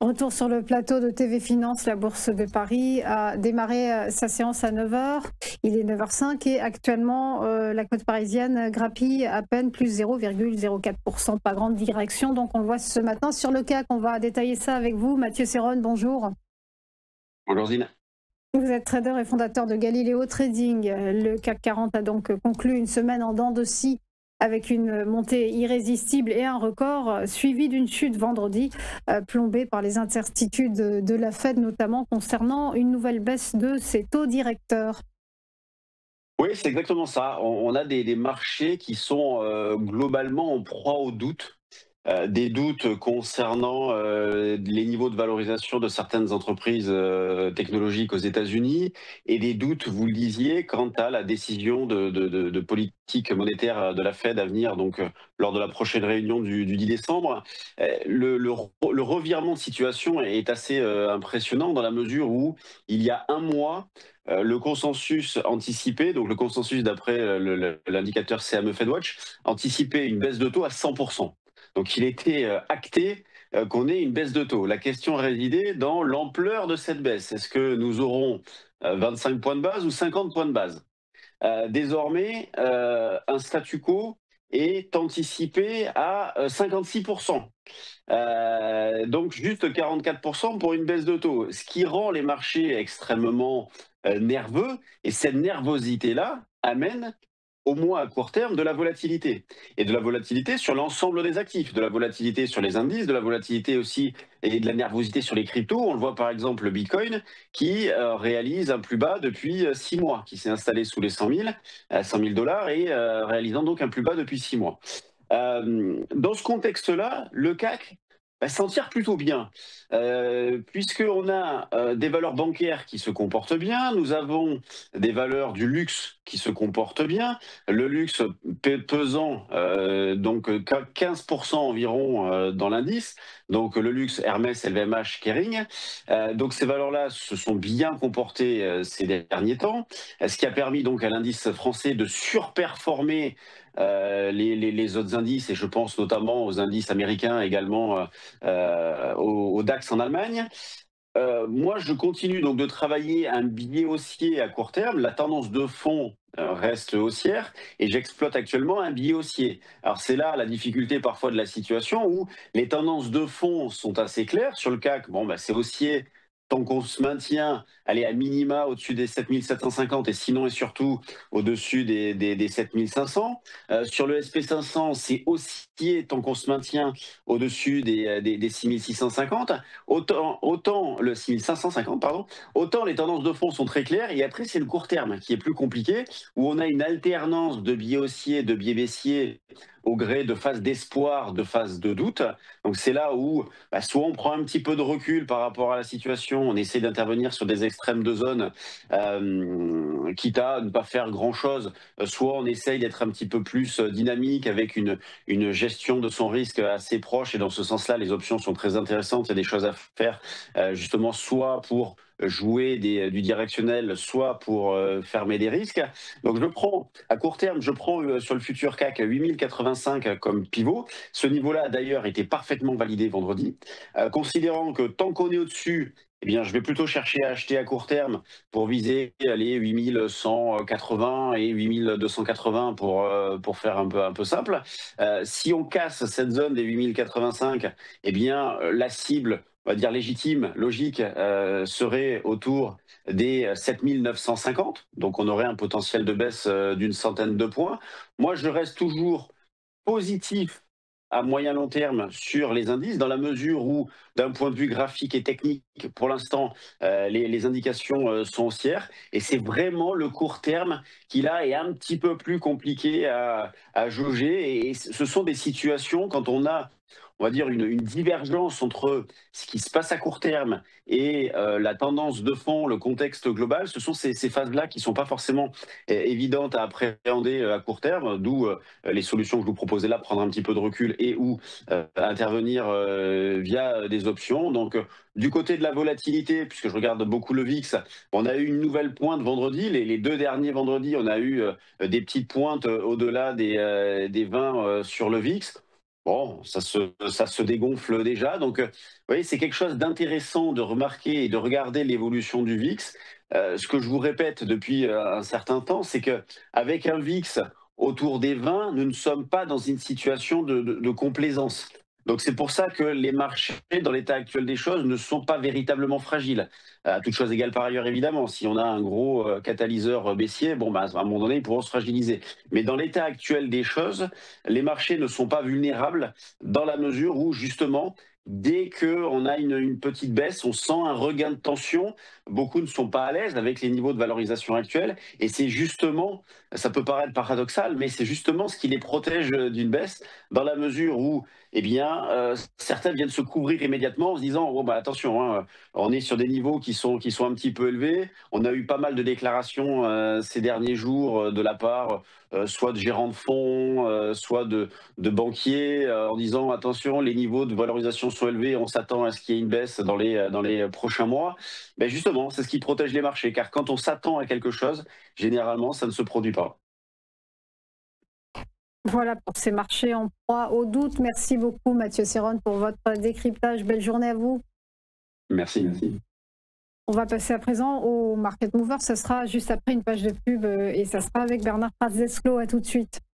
Retour sur le plateau de TV Finance, la Bourse de Paris a démarré sa séance à 9 heures. Il est 9h05 et actuellement la cote parisienne grappille à peine plus 0,04%, pas grande direction. Donc on le voit ce matin sur le CAC, on va détailler ça avec vous. Mathieu Serron, bonjour. Bonjour Zine. Vous êtes trader et fondateur de Galileo Trading. Le CAC 40 a donc conclu une semaine en dents de scie avec une montée irrésistible et un record, suivi d'une chute vendredi, plombée par les incertitudes de la Fed, notamment concernant une nouvelle baisse de ses taux directeurs. Oui, c'est exactement ça. On a des marchés qui sont globalement en proie au doute. Des doutes concernant les niveaux de valorisation de certaines entreprises technologiques aux États-Unis et des doutes, vous le disiez, quant à la décision de politique monétaire de la Fed à venir, donc lors de la prochaine réunion du 10 décembre. Le revirement de situation est assez impressionnant dans la mesure où il y a un mois, le consensus anticipé, donc le consensus d'après l'indicateur CME FedWatch, anticipait une baisse de taux à 100%. Donc il était acté qu'on ait une baisse de taux. La question résidait dans l'ampleur de cette baisse. Est-ce que nous aurons 25 points de base ou 50 points de base? Désormais, un statu quo est anticipé à 56%. Donc juste 44% pour une baisse de taux, ce qui rend les marchés extrêmement nerveux. Et cette nervosité-là amène au moins à court terme, de la volatilité. Et de la volatilité sur l'ensemble des actifs, de la volatilité sur les indices, de la volatilité aussi et de la nervosité sur les cryptos. On le voit par exemple le Bitcoin qui réalise un plus bas depuis 6 mois, qui s'est installé sous les 100 000 dollars et réalisant donc un plus bas depuis 6 mois. Dans ce contexte-là, le CAC s'en tire plutôt bien, puisqu'on a des valeurs bancaires qui se comportent bien, nous avons des valeurs du luxe qui se comportent bien, le luxe pesant donc 15% environ dans l'indice, donc le luxe Hermès, LVMH, Kering. Donc ces valeurs-là se sont bien comportées ces derniers temps, ce qui a permis donc à l'indice français de surperformer les autres indices, et je pense notamment aux indices américains également, au DAX en Allemagne. Moi, je continue donc de travailler un biais haussier à court terme. La tendance de fond reste haussière et j'exploite actuellement un biais haussier. Alors c'est là la difficulté parfois de la situation où les tendances de fond sont assez claires. Sur le CAC, bon, c'est haussier tant qu'on se maintient, allez, à minima au-dessus des 7750 et sinon et surtout au-dessus des 7500. Sur le SP500, c'est haussier tant qu'on se maintient au-dessus des 6650. Autant le 6550, pardon, autant les tendances de fond sont très claires. Et après, c'est le court terme qui est plus compliqué, où on a une alternance de biais haussiers, de biais baissiers au gré de phases d'espoir, de phases de doute. Donc c'est là où soit on prend un petit peu de recul par rapport à la situation, on essaie d'intervenir sur des extrêmes de zone, quitte à ne pas faire grand-chose, soit on essaye d'être un petit peu plus dynamique avec une gestion de son risque assez proche, et dans ce sens-là, les options sont très intéressantes, il y a des choses à faire, justement, soit pour jouer du directionnel, soit pour fermer des risques. Donc je prends, à court terme, je prends sur le futur CAC 8085 comme pivot. Ce niveau-là, d'ailleurs, était parfaitement validé vendredi. Considérant que tant qu'on est au-dessus, eh bien, je vais plutôt chercher à acheter à court terme pour viser les 8180 et 8280 pour faire un peu simple. Si on casse cette zone des 8085, eh bien, la cible, on va dire légitime, logique, serait autour des 7950. Donc, on aurait un potentiel de baisse d'une centaine de points. Moi, je reste toujours positif à moyen long terme sur les indices, dans la mesure où, d'un point de vue graphique et technique, pour l'instant, les indications sont haussières. Et c'est vraiment le court terme qui, là, est un petit peu plus compliqué à jauger. Et ce sont des situations, quand on a, on va dire, une divergence entre ce qui se passe à court terme et la tendance de fond, le contexte global, ce sont ces phases-là qui ne sont pas forcément évidentes à appréhender à court terme, d'où les solutions que je vous proposais là, prendre un petit peu de recul et ou intervenir via des options. Donc, du côté de la volatilité, puisque je regarde beaucoup le VIX, on a eu une nouvelle pointe vendredi. Les deux derniers vendredis, on a eu des petites pointes au-delà des 20 sur le VIX. Bon, ça se dégonfle déjà. Donc, vous voyez, c'est quelque chose d'intéressant de remarquer et de regarder l'évolution du VIX. Ce que je vous répète depuis un certain temps, c'est qu'avec un VIX autour des 20, nous ne sommes pas dans une situation de complaisance. Donc, c'est pour ça que les marchés, dans l'état actuel des choses, ne sont pas véritablement fragiles. À toute chose égale par ailleurs, évidemment. Si on a un gros catalyseur baissier, bon, bah, à un moment donné, ils pourront se fragiliser. Mais dans l'état actuel des choses, les marchés ne sont pas vulnérables dans la mesure où, justement, dès qu'on a une petite baisse, on sent un regain de tension. Beaucoup ne sont pas à l'aise avec les niveaux de valorisation actuels. Et c'est justement, ça peut paraître paradoxal, mais c'est justement ce qui les protège d'une baisse, dans la mesure où, eh bien, certains viennent se couvrir immédiatement en se disant, oh, bah, attention, hein, on est sur des niveaux qui sont un petit peu élevés. On a eu pas mal de déclarations ces derniers jours de la part soit de gérants de fonds, soit de banquiers en disant attention, les niveaux de valorisation sont élevés, on s'attend à ce qu'il y ait une baisse dans les prochains mois. Ben justement, c'est ce qui protège les marchés, car quand on s'attend à quelque chose, généralement, ça ne se produit pas. Voilà pour ces marchés en proie au doute. Merci beaucoup Mathieu Serron pour votre décryptage. Belle journée à vous. Merci, merci. On va passer à présent au Market Mover. Ça sera juste après une page de pub et ça sera avec Bernard Prazeslot. À tout de suite.